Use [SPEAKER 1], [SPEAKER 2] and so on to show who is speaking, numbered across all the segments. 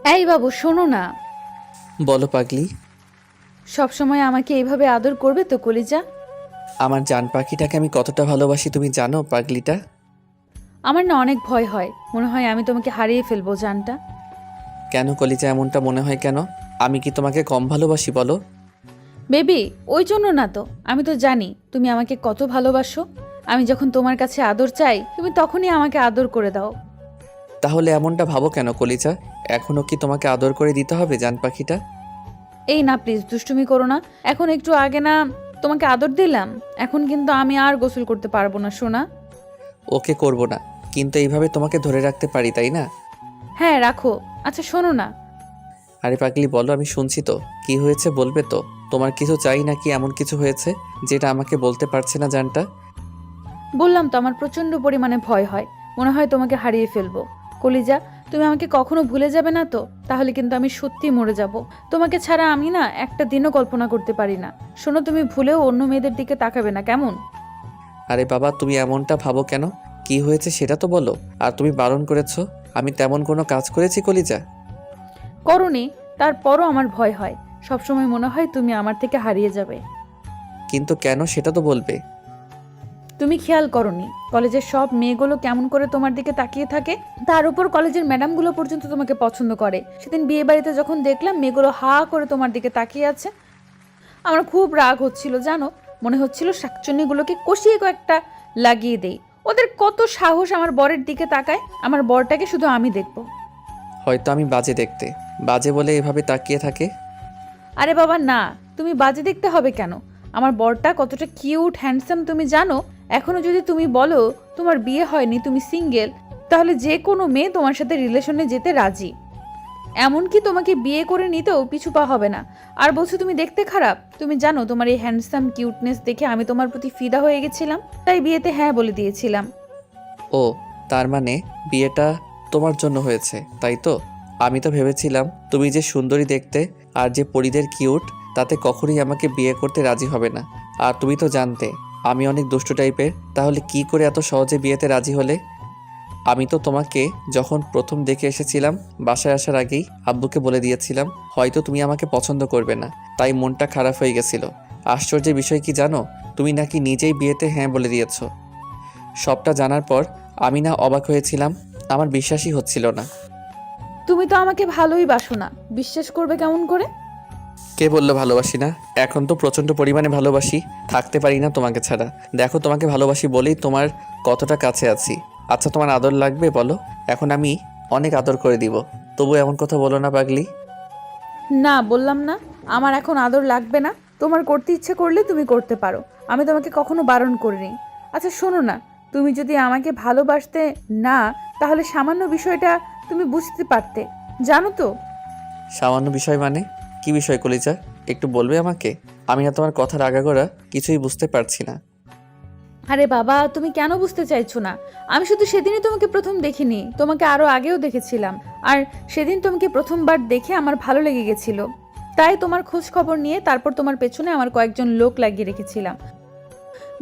[SPEAKER 1] এই বাবু শোনো না।
[SPEAKER 2] বলো পাগলি।
[SPEAKER 1] সবসময় আমাকে এইভাবে আদর করবে তো কলিজা?
[SPEAKER 2] আমার জান পাখিটাকে আমি কতটা ভালোবাসি তুমি জানো পাগলিটা?
[SPEAKER 1] আমার না অনেক ভয় হয়, মনে হয় আমি তোমাকে হারিয়ে ফেলবো জানটা।
[SPEAKER 2] কেন কলিজা এমনটা মনে হয় কেন? আমি কি তোমাকে কম ভালোবাসি বলো?
[SPEAKER 1] বেবি, ওই জন্য না তো, আমি তো জানি তুমি আমাকে কত ভালোবাসো। আমি যখন তোমার কাছে আদর চাই তুমি তখনই আমাকে আদর করে দাও।
[SPEAKER 2] তাহলে এমনটা ভাবো কেন কলিজা? এখনো কি তোমাকে আদর করে দিতে হবে জান পাখিটা?
[SPEAKER 1] এই না প্লিজ, দুষ্টুমি করো না। এখন একটু আগে না তোমাকে আদর দিলাম, এখন কিন্তু আমি আর গোসল করতে পারবো না সোনা।
[SPEAKER 2] ওকে করব না, কিন্তু এইভাবে তোমাকে ধরে রাখতে পারি তাই না?
[SPEAKER 1] হ্যাঁ রাখো। আচ্ছা শোনো না।
[SPEAKER 2] আরে পাগলি বলো, আমি শুনছি তো। কি হয়েছে বলবে তো? তোমার কিছু চাই নাকি এমন কিছু হয়েছে যেটা আমাকে বলতে পারছে না জানটা?
[SPEAKER 1] বললাম তো আমার প্রচন্ড পরিমাণে ভয় হয়, মনে হয় তোমাকে হারিয়ে ফেলবো। কলিজা, তুমি আমাকে কখনো ভুলে যাবে না তো? তাহলে কিন্তু আমি সত্যি মরে যাব। তোমাকে ছাড়া আমি না একটা দিনও কল্পনা করতে পারি না। শোনো, তুমি ভুলেও অন্য মেয়েদের দিকে তাকাবে না, কেমন?
[SPEAKER 2] আরে বাবা তুমি এমনটা ভাবো কেন? কি হয়েছে সেটা তো বলো। আর তুমি বারণ করেছো, আমি তেমন কোনো কাজ করেছি কলিজা?
[SPEAKER 1] করনি, তারপরও আমার ভয় হয়। সবসময় মনে হয় তুমি আমার থেকে হারিয়ে যাবে।
[SPEAKER 2] কিন্তু কেন সেটা তো বলবে।
[SPEAKER 1] তুমি খেয়াল করনি কলেজের সব মেয়েগুলো কেমন করে তোমার দিকে তাকিয়ে থাকে? তার উপর কলেজের ম্যাডামগুলো পর্যন্ত তোমাকে পছন্দ করে। সেদিন বিয়ে বাড়িতে যখন দেখলাম মেয়েগুলো হা করে তোমার দিকে তাকিয়ে আছে, আমার খুব রাগ হচ্ছিল জানো। মনে হচ্ছিল শাকচুন্নিগুলোকে কষিয়ে কয়েকটা লাগিয়ে দেই। ওদের কত সাহস আমার বরের দিকে তাকায়, আমার বরটাকে শুধু আমি দেখব।
[SPEAKER 2] হয়তো আমি বাজে দেখতে, বাজে বলে এভাবে তাকিয়ে থাকে।
[SPEAKER 1] আরে বাবা না, তুমি বাজে দেখতে হবে কেন? আমার বরটা কতটা কিউট হ্যান্ডসাম তুমি জানো। এখনো যদি তুমি বলো তোমার বিয়ে হয়নি, তুমি সিঙ্গেল, তাহলে যে কোনো মেয়ে তোমার সাথে রিলেশনে যেতে রাজি। এমনকি তোমাকে বিয়ে করে নিতেও পিছু পা হবে না। আর বলছো তুমি দেখতে খারাপ? তুমি জানো তোমার এই হ্যান্ডসাম কিউটনেস দেখে আমি তোমার প্রতি ফিদা হয়ে গেছিলাম, তাই বিয়েতে হ্যাঁ বলে দিয়েছিলাম।
[SPEAKER 2] ও, তার মানে বিয়েটা তোমার জন্য হয়েছে তাই তো? আমি তো ভেবেছিলাম তুমি যে সুন্দরী দেখতে আর যে পরিদের কিউট, তাতে কখনোই আমাকে বিয়ে করতে রাজি হবে না। আর তুমি তো জানতে আমি অনেক দুষ্টু টাইপের, তাহলে কি করে এত সহজে বিয়েতে রাজি হলে? আমি তো তোমাকে যখন প্রথম দেখে এসেছিলাম, বাসায় আসার আগেই আব্বুকে বলে দিয়েছিলাম হয়তো তুমি আমাকে পছন্দ করবে না, তাই মনটা খারাপ হয়ে গেছিল। আশ্চর্যের বিষয় কি জানো, তুমি নাকি নিজেই বিয়েতে হ্যাঁ বলে দিয়েছো। সবটা জানার পর আমি না অবাক হয়েছিলাম, আমার বিশ্বাসই হচ্ছিল না।
[SPEAKER 1] তুমি তো আমাকে ভালোই বাসো না, বিশ্বাস করবে কেমন করে?
[SPEAKER 2] কে বললো ভালোবাসি না? এখন তো প্রচণ্ড পরিমাণে ভালোবাসি, থাকতে পারি না তোমাকে ছাড়া। দেখো তোমাকে ভালোবাসি বলেই তোমার কতটা কাছে আছি। আচ্ছা তোমার আদর লাগবে বলো, এখন আমি অনেক আদর করে দিব। তবু এমন কথা বলো না পাগলি।
[SPEAKER 1] না বললাম না, আমার এখন আদর লাগবে না। তোমার করতে ইচ্ছে করলে তুমি করতে পারো, আমি তোমাকে কখনো বারণ করিনি। আচ্ছা শোনো না, তুমি যদি আমাকে ভালোবাসতে না, তাহলে সামান্য বিষয়টা তুমি বুঝতে পারতে, জানো তো।
[SPEAKER 2] সামান্য বিষয় মানে? কি বিষয় কলিজা, একটু বলবে আমাকে? আমি না তোমার কথার আগাগোড়া কিছুই বুঝতে পারছি না।
[SPEAKER 1] আরে বাবা, তুমি কেন বুঝতে চাইছো না? আমি শুধু সেদিনই তোমাকে প্রথম দেখিনি, তোমাকে আরো আগেও দেখেছিলাম। আর সেদিন তোমাকে প্রথমবার দেখে আমার ভালো লেগে গেছিল, তাই তোমার খোঁজ খবর নিয়ে তারপর তোমার পেছনে আমার কয়েকজন লোক লাগিয়ে রেখেছিলাম।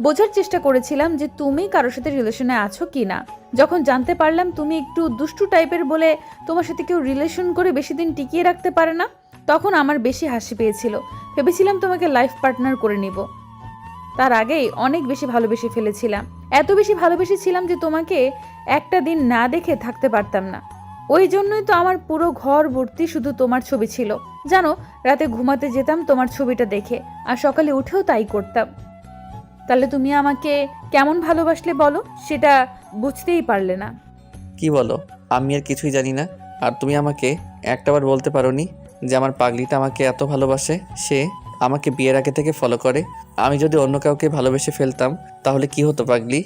[SPEAKER 1] বোঝার চেষ্টা করেছিলাম যে তুমি কারোর সাথে রিলেশনে আছো কি না। যখন জানতে পারলাম তুমি একটু দুষ্টু টাইপের বলে তোমার সাথে কেউ রিলেশন করে বেশি দিন টিকিয়ে রাখতে পারে না, তখন আমার বেশি হাসি পেয়েছিল। ভেবেছিলাম তোমাকে লাইফ পার্টনার করে নিব। তার আগেই অনেক বেশি ভালোবেসে ফেলেছিলাম, এত বেশি ভালোবেসেছিলাম যে তোমাকে একটা দিন না দেখে থাকতে পারতাম না। ওই জন্যই তো আমার পুরো ঘর ভর্তি শুধু তোমার ছবি ছিল জানো। রাতে ঘুমাতে যেতাম তোমার ছবিটা দেখে, আর সকালে উঠেও তাই করতাম। তাহলে তুমি আমাকে কেমন ভালোবাসলে বলো, সেটা বুঝতেই পারলে না।
[SPEAKER 2] কি বলো? আমি আর কিছুই জানি না। আর তুমি আমাকে একটাবার বলতে পারোনি যে আমার পাগলিটা আমাকে এত ভালোবাসে, সে আমাকে বিয়ের আগে থেকে ফলো করে। আমি যদি অন্য কাউকে ভালোবেসে ফেলতাম তাহলে কি হতো পাগলি?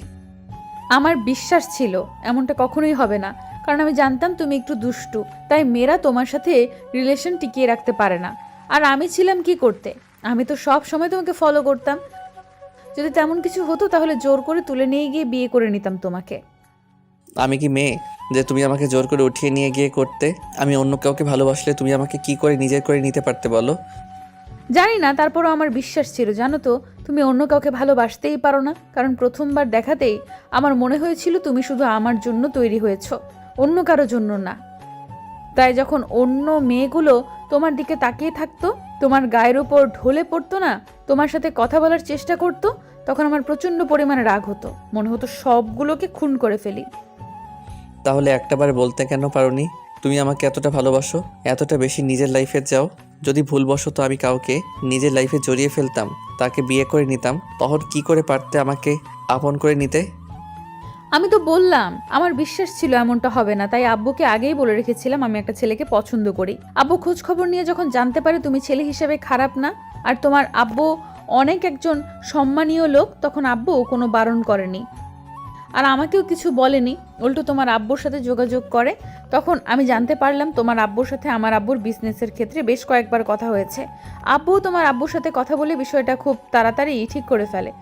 [SPEAKER 1] আমার বিশ্বাস ছিল এমনটা কখনোই হবে না, কারণ আমি জানতাম তুমি একটু দুষ্টু, তাই মেয়েরা তোমার সাথে রিলেশন টিকিয়ে রাখতে পারে না। আর আমি ছিলাম কি করতে? আমি তো সব সময় তোমাকে ফলো করতাম। যদি তেমন কিছু হতো তাহলে জোর করে তুলে নিয়ে গিয়ে বিয়ে করে নিতাম তোমাকে।
[SPEAKER 2] আমি কি মেয়ে যে তুমি আমাকে জোর করে উঠিয়ে নিয়ে গিয়ে করতে? আমি অন্য কাউকে ভালোবাসলে তুমি আমাকে কি করে নিজের করে নিতে পারতে বলো?
[SPEAKER 1] জানি না, তারপরও আমার বিশ্বাস ছিল জানো তো, তুমি অন্য কাউকে ভালোবাসতেই পারো না, কারণ প্রথমবার দেখাতেই আমার মনে হয়েছিল তুমি শুধু আমার জন্য তৈরি হয়েছো, অন্য কারো জন্য না। তাই যখন অন্য মেয়েগুলো তোমার দিকে তাকিয়ে থাকতো, তোমার গায়ের উপর ঢলে পড়তো না, তোমার সাথে কথা বলার চেষ্টা করতো, তখন আমার প্রচণ্ড পরিমাণে রাগ হতো, মনে হতো সবগুলোকে খুন করে ফেলি।
[SPEAKER 2] তাহলে একটাবার বলতে কেন পারোনি তুমি আমাকে এতটা ভালোবাসো, এতটা বেশি নিজের লাইফে যাও? যদি ভুলবশত আমি কাউকে নিজের লাইফে জড়িয়ে ফেলতাম, তাকে বিয়ে করে নিতাম, তখন কি করে পারতে আমাকে আপন করে নিতে?
[SPEAKER 1] আমি তো বললাম আমার বিশ্বাস ছিল এমনটা হবে না, তাই আব্বুকে আগেই বলে রেখেছিলাম আমি একটা ছেলেকে পছন্দ করি। আব্বু খোঁজ খবর নিয়ে যখন জানতে পারে তুমি ছেলে হিসেবে খারাপ না, আর তোমার আব্বু অনেক একজন সম্মানীয় লোক, তখন আব্বু কোনো বারণ করেনি আর আমাকেও কিছু বলেনি, উল্টো তোমার আব্বুর সাথে যোগাযোগ করে। তখন আমি জানতে পারলাম তোমার আব্বুর সাথে আমার আব্বুর বিজনেসের ক্ষেত্রে বেশ কয়েকবার কথা হয়েছে। আব্বু তোমার আব্বুর সাথে কথা বলে বিষয়টা খুব তাড়াতাড়ি ঠিক করে ফেলে।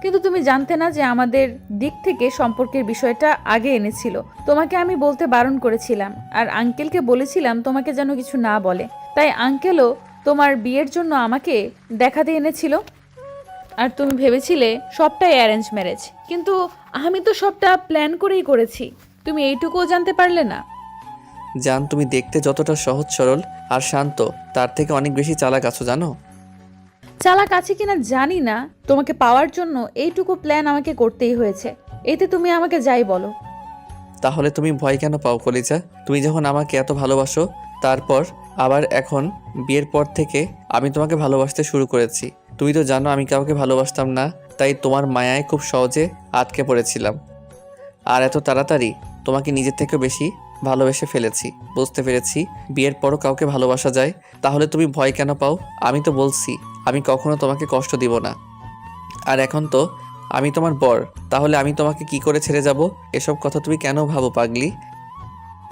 [SPEAKER 1] কিন্তু তুমি জানতে না যে আমাদের দিক থেকে সম্পর্কের বিষয়টা আগে এনেছিল। তোমাকে আমি বলতে বারণ করেছিলাম আর আঙ্কেলকে বলেছিলাম তোমাকে যেন কিছু না বলে। তাই আঙ্কেলও তোমার বিয়ের জন্য আমাকে দেখাতে এনেছিল আর তুমি ভেবেছিলে সবটাই অ্যারেঞ্জ ম্যারেজ, কিন্তু আমি তো সবটা প্ল্যান করেই করেছি। তুমি এইটুকুও জানতে পারলে না?
[SPEAKER 2] জান, তুমি দেখতে যতটা সহজ সরল আর শান্ত, তার থেকে অনেক বেশি চালাক আছো জানো।
[SPEAKER 1] চালাক আছে কিনা জানি না, তোমাকে পাওয়ার জন্য এইটুকু প্ল্যান আমাকে করতেই হয়েছে। এতে তুমি আমাকে যাই বলো।
[SPEAKER 2] তাহলে তুমি ভয় কেন পাও কলিজা? তুমি যখন আমাকে এত ভালোবাসো, তারপর আবার এখন বিয়ের পর থেকে আমি তোমাকে ভালোবাসতে শুরু করেছি। তুমি তো জানো আমি কাউকে ভালোবাসতাম না, তাই তোমার মায়ায় খুব সহজে আটকে পড়েছিলাম। আর এত তাড়াতাড়ি তোমাকে নিজের থেকেও বেশি ভালোবেসে ফেলেছি। বুঝতে পেরেছি বিয়ের পরও কাউকে ভালোবাসা যায়। তাহলে তুমি ভয় কেন পাও? আমি তো বলছি আমি কখনো তোমাকে কষ্ট দিব না। আর এখন তো আমি তোমার বর, তাহলে আমি তোমাকে কি করে ছেড়ে যাব? এসব কথা তুমি কেন ভাবো পাগলি?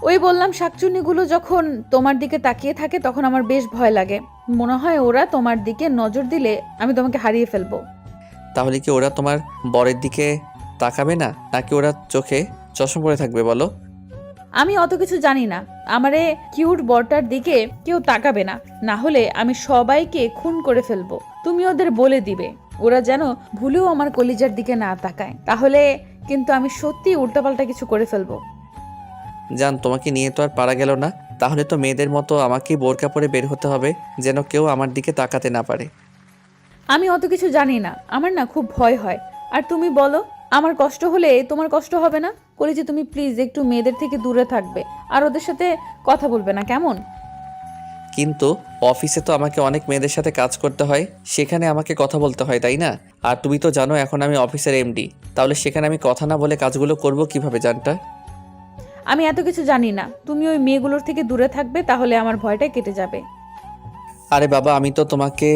[SPEAKER 1] ওই বললাম, শাকচুন্নিগুলো যখন তোমার দিকে তাকিয়ে থাকে তখন আমার বেশ ভয় লাগে। মনে হয় ওরা তোমার দিকে নজর দিলে আমি তোমাকে হারিয়ে ফেলবো।
[SPEAKER 2] তাহলে কি ওরা তোমার বরের দিকে তাকাবে না, নাকি ওরা চোখে চশমা পরে থাকবে বলো?
[SPEAKER 1] আমি অত কিছু জানি না। আমারে কিউট বরটার দিকে কেউ তাকাবে না, না হলে আমি সবাইকে খুন করে ফেলবো। তুমি ওদের বলে দিবে ওরা যেন ভুলেও আমার কলিজার দিকে না তাকায়, তাহলে কিন্তু আমি সত্যি উল্টাপাল্টা কিছু করে ফেলবো।
[SPEAKER 2] জান, তোমাকে নিয়ে তো আর পারা গেল না। তাহলে তো মেয়েদের মতো আমাকেই বোরকা পরে বের হতে হবে, যেন কেউ আমার দিকে তাকাতে না পারে।
[SPEAKER 1] আমি অত কিছু জানি না, আমার না খুব ভয় হয়। আর তুমি বলো, আমার কষ্ট হলে তোমার কষ্ট হবে না? কলেজে তুমি প্লিজ একটু মেয়েদের থেকে দূরে থাকবে আর ওদের সাথে কথা বলবে না, কেমন?
[SPEAKER 2] কিন্তু অফিসে তো আমাকে অনেক মেয়েদের সাথে কাজ করতে হয়, সেখানে আমাকে কথা বলতে হয়, তাই না? আর তুমি তো জানো এখন আমি অফিসের এমডি, তাহলে সেখানে আমি কথা না বলে কাজগুলো করব কিভাবে জানটা?
[SPEAKER 1] আমি এত কিছু জানি না, তুমি ওই মেয়েগুলোর থেকে দূরে থাকবে, তাহলে আমার ভয়টা কেটে যাবে।
[SPEAKER 2] আরে বাবা, আমি তো তোমাকে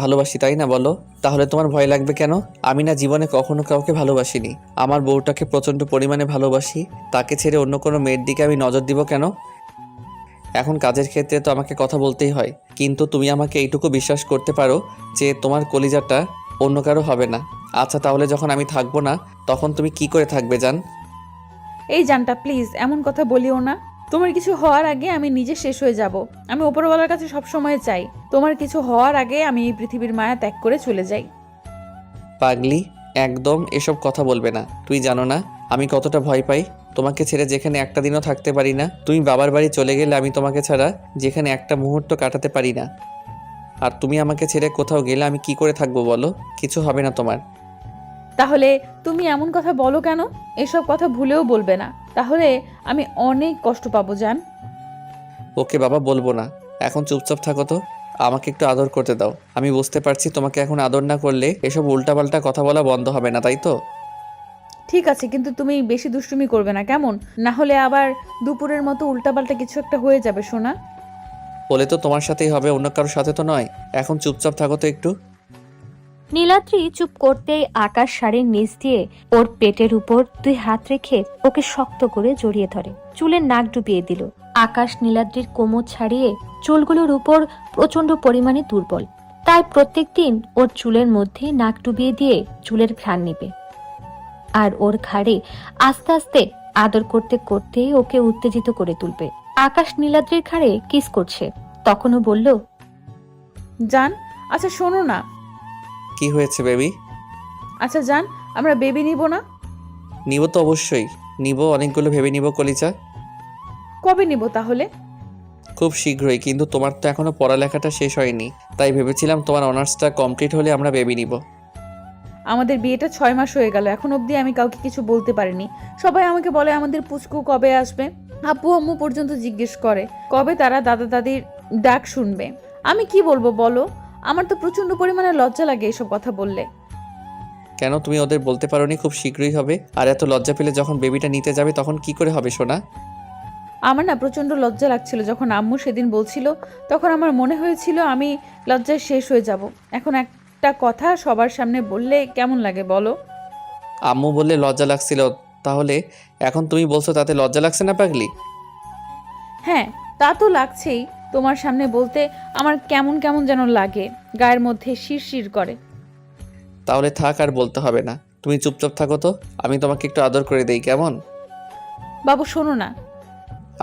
[SPEAKER 2] ভালোবাসি, তাই না বলো? তাহলে তোমার ভয় লাগবে কেন? আমি না জীবনে কখনো কাউকে ভালোবাসিনি। আমার বউটাকে প্রচণ্ড পরিমাণে ভালোবাসি, তাকে ছেড়ে অন্য কোনো মেয়ের দিকে আমি নজর দিব কেন? এখন কাজের ক্ষেত্রে তো আমাকে কথা বলতেই হয়, কিন্তু তুমি আমাকে এইটুকু বিশ্বাস করতে পারো যে তোমার কলিজাটা অন্য কারো হবে না। আচ্ছা, তাহলে যখন আমি থাকবো না, তখন তুমি কি করে থাকবে জান?
[SPEAKER 1] এই জানটা প্লিজ এমন কথা বলিও না। তোমার কিছু হওয়ার আগে আমি নিজে শেষ হয়ে যাব। আমি উপরওয়ালার কাছে সবসময় চাই তোমার কিছু হওয়ার আগে আমি এই পৃথিবীর মায়া ত্যাগ করে চলে যাই।
[SPEAKER 2] পাগলি, একদম এসব কথা বলবে না। তুই জানো না আমি কতটা ভয় পাই তোমাকে ছেড়ে, যেখানে একটা দিনও থাকতে পারি না। তুমি বাবার বাড়ি চলে গেলে আমি তোমাকে ছাড়া যেখানে একটা মুহূর্ত কাটাতে পারি না। আর তুমি আমাকে ছেড়ে কোথাও গেলে আমি কি করে থাকবো বলো? কিছু হবে না তোমার।
[SPEAKER 1] তাহলে তুমি এমন কথা বলো কেন? এসব কথা ভুলেও বলবে না, তাহলে আমি অনেক কষ্ট পাবো জান।
[SPEAKER 2] ওকে বাবা, বলবো না। এখন চুপচাপ থাকো তো, আমাকে একটু আদর করতে দাও। আমি বুঝতে পারছি তোমাকে এখন আদর না করলে এসব উল্টাপাল্টা কথা বলা বন্ধ হবে না, তাই তো?
[SPEAKER 1] ঠিক আছে, কিন্তু তুমি বেশি দুষ্টুমি করবে না, কেমন? না হলে আবার দুপুরের মতো উল্টাপাল্টা কিছু একটা হয়ে যাবে সোনা।
[SPEAKER 2] বলে তো তোমার সাথেই হবে, অন্য কারোর সাথে তো নয়। এখন চুপচাপ থাকো তো একটু।
[SPEAKER 3] নীলাদ্রি চুপ করতেই আকাশ শাড়ির নিচ দিয়ে ওর পেটের উপর 2 হাত রেখে ওকে শক্ত করে জড়িয়ে ধরে, চুলের নাক ডুবিয়ে দিল। আকাশ নীলাদ্রির কোমর ছাড়িয়ে চুলগুলোর উপর প্রচন্ড পরিমাণে দুর্বল, তাই প্রত্যেকদিন ওর চুলের মধ্যে নাক ডুবিয়ে দিয়ে চুলের ঘ্রাণ নিবে আর ওর ঘাড়ে আস্তে আস্তে আদর করতে করতে ওকে উত্তেজিত করে তুলবে। আকাশ নীলাদ্রির ঘাড়ে কিস করছে, তখনও বলল,
[SPEAKER 1] জান, আচ্ছা শোনো না।
[SPEAKER 2] কি হয়েছে বেবি?
[SPEAKER 1] আচ্ছা জান, আমরা বেবি নিব না?
[SPEAKER 2] নিব তো অবশ্যই নিব, অনেকগুলো ভেবে নিব কলিজা।
[SPEAKER 1] কবে নিব তাহলে?
[SPEAKER 2] খুব শীঘ্রই, কিন্তু তোমার তো এখনো পড়ালেখাটা শেষ হয়নি, তাই ভেবেছিলাম তোমার অনার্সটা কমপ্লিট হলে আমরা বেবি নিব।
[SPEAKER 1] আমাদের বিয়েটা 6 মাস হয়ে গেল, এখন অবধি আমি কাউকে কিছু বলতে পারিনি। সবাই আমাকে বলে আমাদের পুচকু কবে আসবে। আব্বু আম্মু পর্যন্ত জিজ্ঞেস করে কবে তারা দাদা দাদির ডাক শুনবে। আমি কি বলবো বলো? আমার তো প্রচন্ড পরিমাণে লজ্জা লাগে এসব কথা বললে।
[SPEAKER 2] কেন তুমি ওদের বলতে পারোনি খুব শীঘ্রই হবে? আর এত লজ্জা পেলে যখন বেবিটা নিতে যাবে তখন কি করে হবে সোনা?
[SPEAKER 1] আমার না প্রচন্ড লজ্জা লাগছিল যখন আম্মু সেদিন বলছিল, তখন আমার মনে হয়েছিল আমি লজ্জায় শেষ হয়ে যাব। এখন একটা কথা সবার সামনে বললে কেমন লাগে বলো?
[SPEAKER 2] আম্মু বললে লজ্জা লাগছিল, তাহলে এখন তুমি বলছো তাতে লজ্জা লাগছে না পাগলি?
[SPEAKER 1] হ্যাঁ, তা তো লাগছেই। তোমার সামনে বলতে আমার কেমন কেমন যেন লাগে, গায়ের মধ্যে শিরশির করে।
[SPEAKER 2] তাহলে থাক, আর বলতে হবে না। তুমি চুপচাপ থাকো তো, আমি তোমাকে একটু আদর করে দেই, কেমন?
[SPEAKER 1] বাবু শোনো না,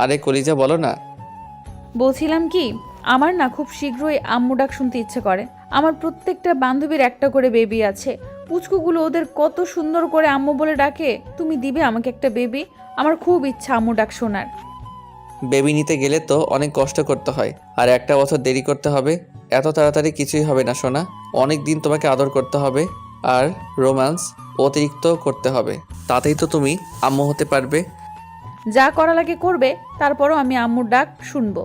[SPEAKER 2] আরে কলিজা বলো না।
[SPEAKER 1] বলছিলাম কি, আমার না খুব শীঘ্রই আম্মু ডাক শুনতে ইচ্ছে করে। আমার প্রত্যেকটা বান্ধবীর একটা করে বেবি আছে। পুচকুগুলো ওদের কত সুন্দর করে আম্মু বলে ডাকে। তুমি দিবে আমাকে একটা বেবি? আমার খুব ইচ্ছা আম্মু ডাক শোনার।
[SPEAKER 2] বেবি নিতে গেলে তো অনেক কষ্ট করতে হয়, আর একটা বছর দেরি করতে হবে। এত তাড়াতাড়ি কিছুই হবে না সোনা, অনেক দিন তোমাকে আদর করতে হবে, আর রোম্যান্স অতিরিক্ত করতে হবে, তাতেই তো তুমি আম্মু হতে পারবে।
[SPEAKER 1] যা করা লাগে করবে, তারপরও আমি আম্মুর ডাক শুনবো।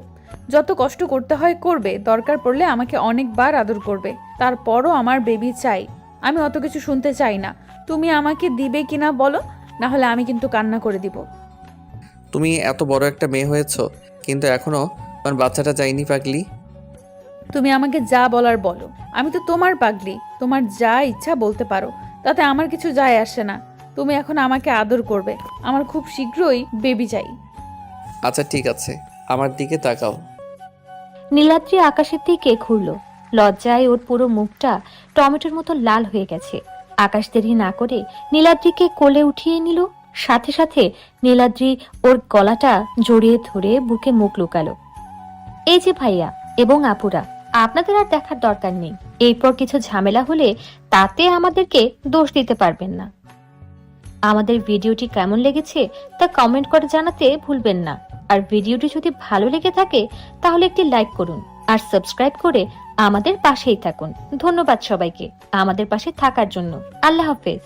[SPEAKER 1] যত কষ্ট করতে হয় করবে, দরকার পড়লে আমাকে অনেকবার আদর করবে। তারপরও আমার বেবি চাই। আমি অত কিছু শুনতে চাই না। তুমি আমাকে দিবে কিনা বলো, না হলে আমি কিন্তু কান্না করে দিব।
[SPEAKER 2] তুমি এত বড় একটা মেয়ে হয়েছো, কিন্তু এখনো তোমার বাচ্চাটা চাইনি পাগলি।
[SPEAKER 1] তুমি আমাকে যা বলার বলো, আমি তো তোমার পাগলি। তোমার যা ইচ্ছা বলতে পারো, তাতে আমার কিছু যায় আসে না। তুমি এখন আমাকে আদর করবে। আমার খুব শীঘ্রই বেবি চাই।
[SPEAKER 2] আচ্ছা ঠিক আছে, আমার দিকে তাকাও।
[SPEAKER 3] নীলাদ্রি আকাশের দিকে ঘুরল। লজ্জায় ওর পুরো মুখটা টমেটোর মতো লাল হয়ে গেছে। আকাশ দেরি না করে নীলাদ্রিকে কোলে উঠিয়ে নিল। সাথে সাথে নীলাদ্রি ওর গলাটা জড়িয়ে ধরে বুকে মুখ লুকালো। এই যে ভাইয়া এবং আপুরা, আপনাদের আর দেখার দরকার নেই। এরপর কিছু ঝামেলা হলে তাতে আমাদেরকে দোষ দিতে পারবেন না। আমাদের ভিডিওটি কেমন লেগেছে তা কমেন্ট করে জানাতে ভুলবেন না। আর ভিডিওটি যদি ভালো লেগে থাকে তাহলে একটি লাইক করুন আর সাবস্ক্রাইব করে আমাদের পাশেই থাকুন। ধন্যবাদ সবাইকে আমাদের পাশে থাকার জন্য। আল্লাহ হাফেজ।